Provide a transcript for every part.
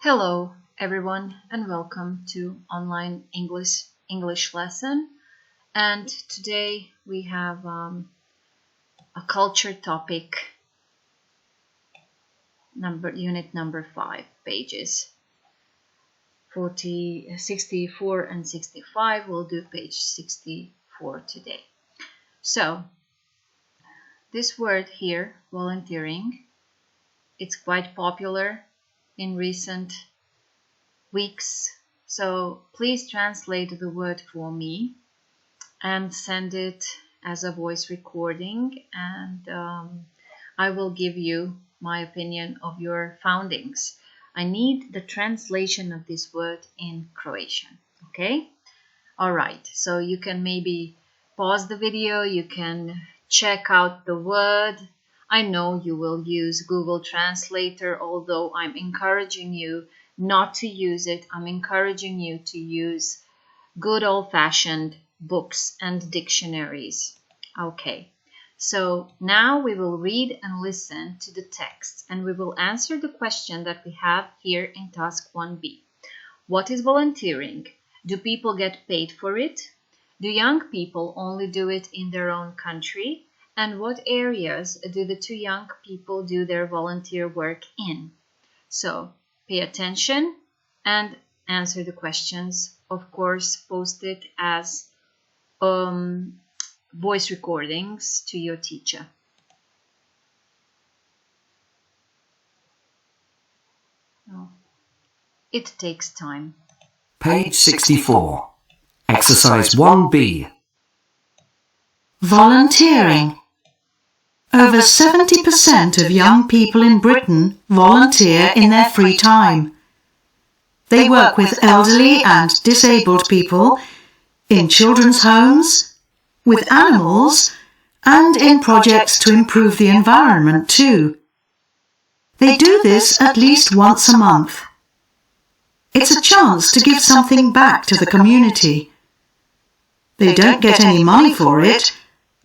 Hello everyone and welcome to online English lesson. And today we have a culture topic unit number 5, pages 64 and 65. We'll do page 64 today. So this word here, volunteering, it's quite popular in recent weeks, so please translate the word for me and send it as a voice recording, and I will give you my opinion of your foundings. I need the translation of this word in Croatian. Okay? Alright, so you can maybe pause the video, you can check out the word. I know you will use Google Translator, although I'm encouraging you not to use it. I'm encouraging you to use good old-fashioned books and dictionaries. Okay, so now we will read and listen to the text, and we will answer the question that we have here in task 1b. What is volunteering? Do people get paid for it? Do young people only do it in their own country? And what areas do the two young people do their volunteer work in? So pay attention and answer the questions. Of course, post it as voice recordings to your teacher. It takes time. Page 64. Exercise 1B. Volunteering. Over 70% of young people in Britain volunteer in their free time. They work with elderly and disabled people, in children's homes, with animals, and in projects to improve the environment too. They do this at least once a month. It's a chance to give something back to the community. They don't get any money for it,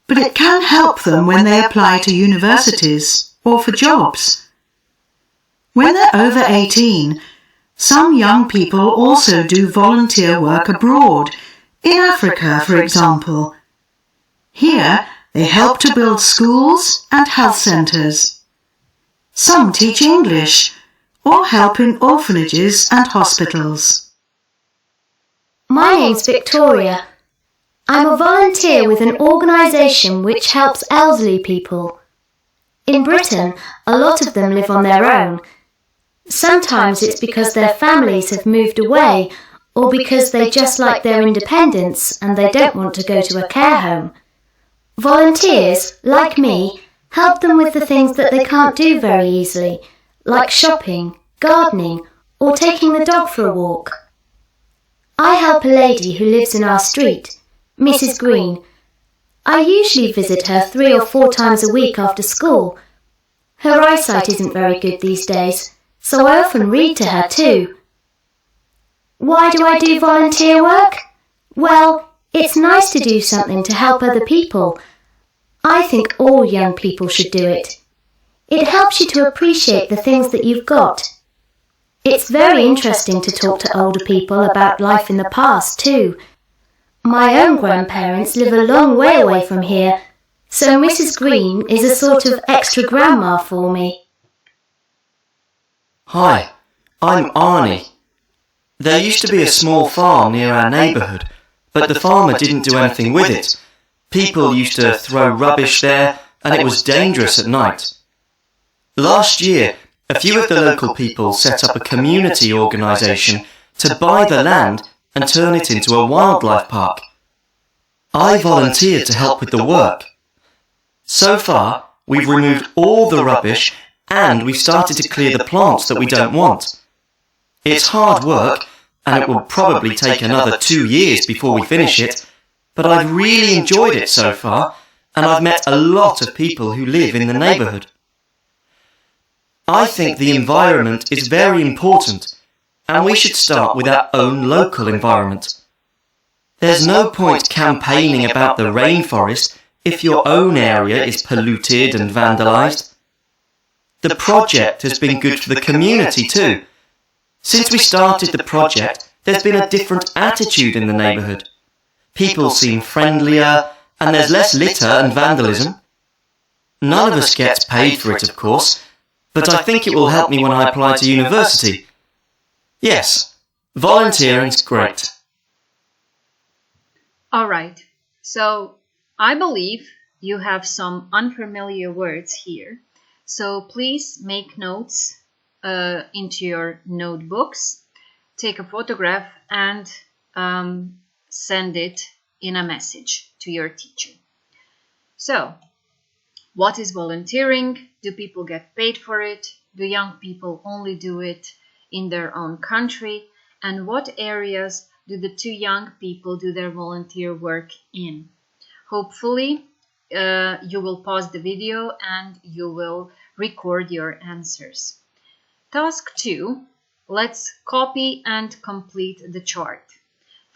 but it can help them when they apply to universities or for jobs. When they're over 18, some young people also do volunteer work abroad, in Africa, for example. Here, they help to build schools and health centres. Some teach English or help in orphanages and hospitals. My name's Victoria. I'm a volunteer with an organisation which helps elderly people. In Britain, a lot of them live on their own. Sometimes it's because their families have moved away, or because they just like their independence and they don't want to go to a care home. Volunteers, like me, help them with the things that they can't do very easily, like shopping, gardening, or taking the dog for a walk. I help a lady who lives in our street, Mrs. Green. I usually visit her 3 or 4 times a week after school. Her eyesight isn't very good these days, so I often read to her too. Why do I do volunteer work? Well, it's nice to do something to help other people. I think all young people should do it. It helps you to appreciate the things that you've got. It's very interesting to talk to older people about life in the past too. My own grandparents live a long way away from here, so Mrs. Green is a sort of extra grandma for me. Hi, I'm Arnie. There used to be a small farm near our neighbourhood, but the farmer didn't do anything with it. People used to throw rubbish there, and it was dangerous at night. Last year, a few of the local people set up a community organisation to buy the land and turn it into a wildlife park. I volunteered to help with the work. So far, we've removed all the rubbish and we've started to clear the plants that we don't want. It's hard work and it will probably take another 2 years before we finish it, but I've really enjoyed it so far and I've met a lot of people who live in the neighbourhood. I think the environment is very important, and we should start with our own local environment. There's no point campaigning about the rainforest if your own area is polluted and vandalised. The project has been good for the community too. Since we started the project, there's been a different attitude in the neighbourhood. People seem friendlier, and there's less litter and vandalism. None of us gets paid for it, of course, but I think it will help me when I apply to university. Yes, volunteering's great. All right, so I believe you have some unfamiliar words here. So please make notes into your notebooks, take a photograph and send it in a message to your teacher. So, what is volunteering? Do people get paid for it? Do young people only do it in their own country? And what areas do the two young people do their volunteer work in? Hopefully, you will pause the video and you will record your answers. Task 2, let's copy and complete the chart.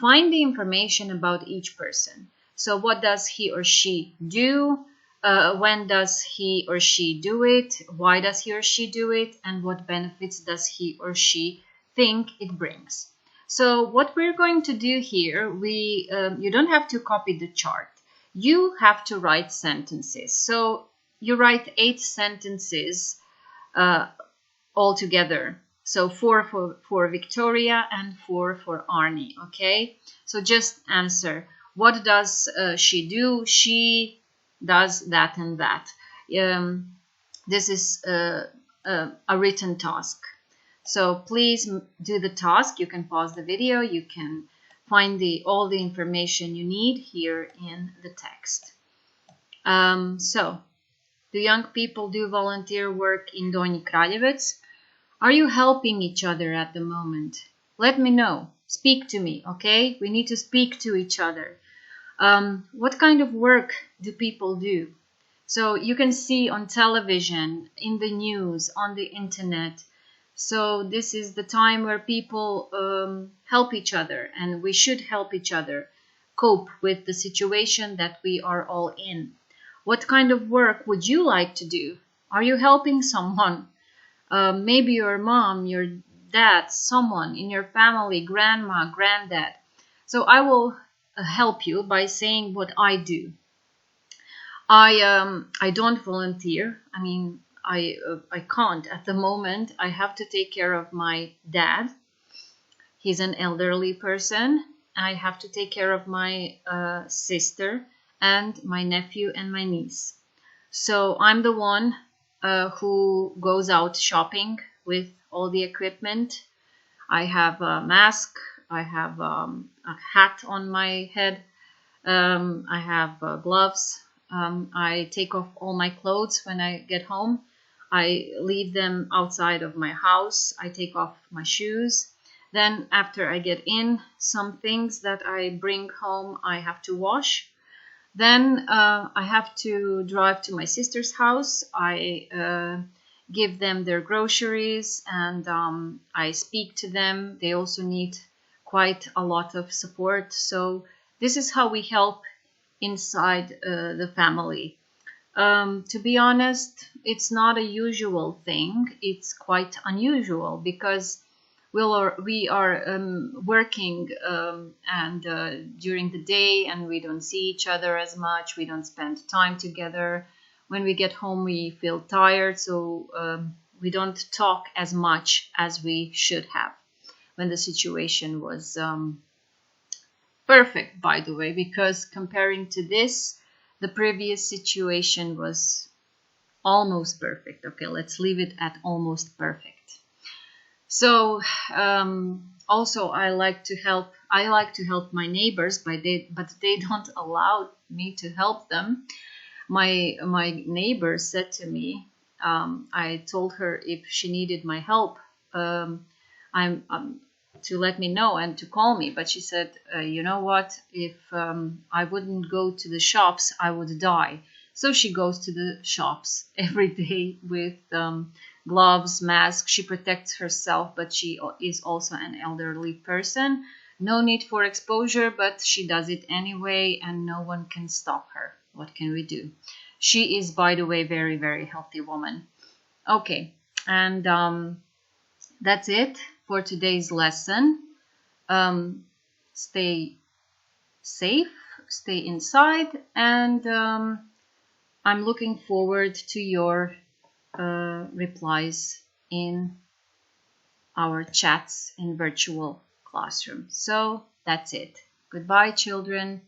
Find the information about each person. So what does he or she do? When does he or she do it? Why does he or she do it? And what benefits does he or she think it brings? So what we're going to do here, you don't have to copy the chart. You have to write sentences. So you write 8 sentences all together. So 4 for Victoria and 4 for Arnie, okay? So just answer, what does she do? She does that and that. This is a written task. So please do the task. You can pause the video. You can find all the information you need here in the text. So, do young people do volunteer work in Donji Kraljevec? Are you helping each other at the moment? Let me know. Speak to me, okay? We need to speak to each other. What kind of work do people do? So you can see on television, in the news, on the internet. So this is the time where people help each other, and we should help each other cope with the situation that we are all in. What kind of work would you like to do? Are you helping someone? Maybe your mom, your dad, someone in your family, grandma, granddad. So I will help you by saying what I do. I don't volunteer. I mean, I can't at the moment. I have to take care of my dad. He's an elderly person. I have to take care of my sister and my nephew and my niece. So I'm the one who goes out shopping with all the equipment. I have a mask. I have a hat on my head. I have gloves. I take off all my clothes when I get home. I leave them outside of my house. I take off my shoes. Then after I get in, some things that I bring home I have to wash. Then I have to drive to my sister's house. I give them their groceries and I speak to them. They also need quite a lot of support. So this is how we help inside the family. To be honest, it's not a usual thing. It's quite unusual because we are working and during the day, and we don't see each other as much. We don't spend time together. When we get home, we feel tired, so we don't talk as much as we should have. When the situation was perfect, by the way, because comparing to this, the previous situation was almost perfect. Okay, let's leave it at almost perfect. So also I like to help my neighbors, but they don't allow me to help them. My neighbor said to me, I told her if she needed my help, to let me know and to call me. But she said, you know what, if I wouldn't go to the shops, I would die. So she goes to the shops every day with gloves, mask. She protects herself, but she is also an elderly person. No need for exposure, but she does it anyway, and no one can stop her. What can we do? She is, by the way, very, very healthy woman. Okay, and that's it for today's lesson. Stay safe, stay inside, and I'm looking forward to your replies in our chats in virtual classroom. So that's it. Goodbye, children.